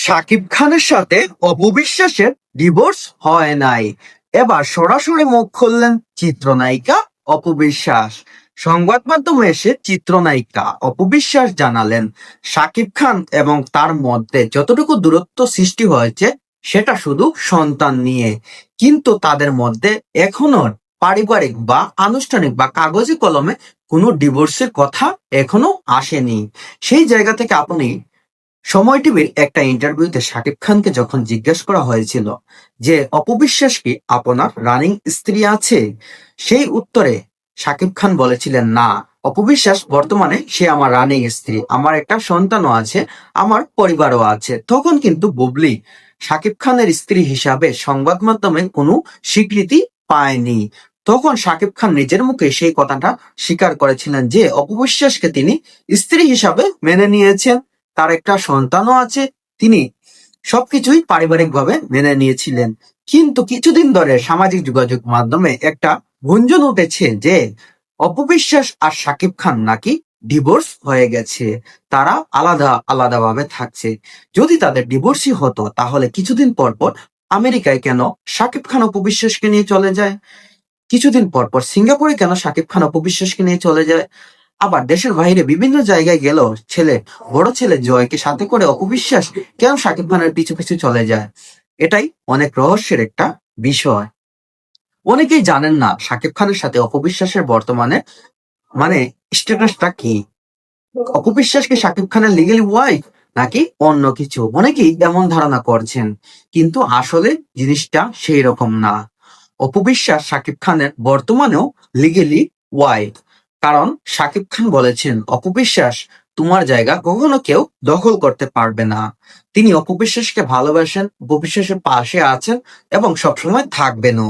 শাকিব খানের সাথে অপু বিশ্বাসের ডিভোর্স হয় নাই। এবার সরাসরি মুখ খুললেন চিত্রনায়িকা অপু বিশ্বাস। সংবাদ মাধ্যমে এসে চিত্রনায়িকা অপু বিশ্বাস জানালেন, শাকিব খান এবং তার মধ্যে যতটুকু দূরত্ব সৃষ্টি হয়েছে সেটা শুধু সন্তান নিয়ে, কিন্তু তাদের মধ্যে এখনো পারিবারিক বা আনুষ্ঠানিক বা কাগজে কলমে কোনো ডিভোর্সের কথা এখনো আসেনি। সেই জায়গা থেকে আপনি সময় টিভির একটা ইন্টারভিউতে শাকিব খানকে যখন জিজ্ঞেস করা হয়েছিল যে অপু বিশ্বাস কি আপনার রানিং স্ত্রী আছে, সেই উত্তরে শাকিব খান বলেছিলেন, না, অপু বিশ্বাস বর্তমানে সে আমার রানিং স্ত্রী, আমার একটা সন্তানও আছে, আমার পরিবারও আছে। তখন কিন্তু বুবলি শাকিব খানের স্ত্রী হিসাবে সংবাদ মাধ্যমে কোনো স্বীকৃতি পায়নি। তখন শাকিব খান নিজের মুখে সেই কথাটা স্বীকার করেছিলেন যে অপু বিশ্বাসকে তিনি স্ত্রী হিসাবে মেনে নিয়েছেন, তার একটা সন্তানও আছে, তিনি সবকিছুই পারিবারিকভাবে মেনে নিয়েছিলেন। কিন্তু কিছুদিন ধরে সামাজিক যোগাযোগ মাধ্যমে একটা গুঞ্জন উঠেছে যে অপবিশ্বাস আর শাকিব খান নাকি ডিভোর্স হয়ে গেছে, তারা আলাদা আলাদা ভাবে থাকছে। যদি তাদের ডিভোর্সই হতো তাহলে কিছুদিন পর পর আমেরিকায় কেন শাকিব খান অপবিশ্বাসকে নিয়ে চলে যায়, কিছুদিন পর পর সিঙ্গাপুরে কেন শাকিব খান অপবিশ্বাসকে নিয়ে চলে যায়, আবার দেশের বাইরে বিভিন্ন জায়গায় গেল বড় ছেলে জয়কে সাথে করে অপবিশ্বাস কেন শাকিব খানের পিছু পিছু চলে যায়। এটাই অনেক রহস্যের একটা বিষয়। অনেকেই জানেন না শাকিব খানের সাথে অপবিশ্বাসের বর্তমানে মানে স্ট্যাটাসটা কি। অপবিশ্বাস কি শাকিব খানের লিগেলি ওয়াইফ নাকি অন্য কিছু, অনেকেই এমন ধারণা করছেন, কিন্তু আসলে জিনিসটা সেই রকম না। অপবিশ্বাস শাকিব খানের বর্তমানেও লিগেলি ওয়াইফ, কারণ শাকিব খান বলেছেন অপবিশ্বাস তোমার জায়গা কখনো কেউ দখল করতে পারবে না। তিনি অপবিশ্বাসকে ভালোবাসেন, অপবিশ্বাসের পাশে আছেন এবং সবসময় থাকবেনও।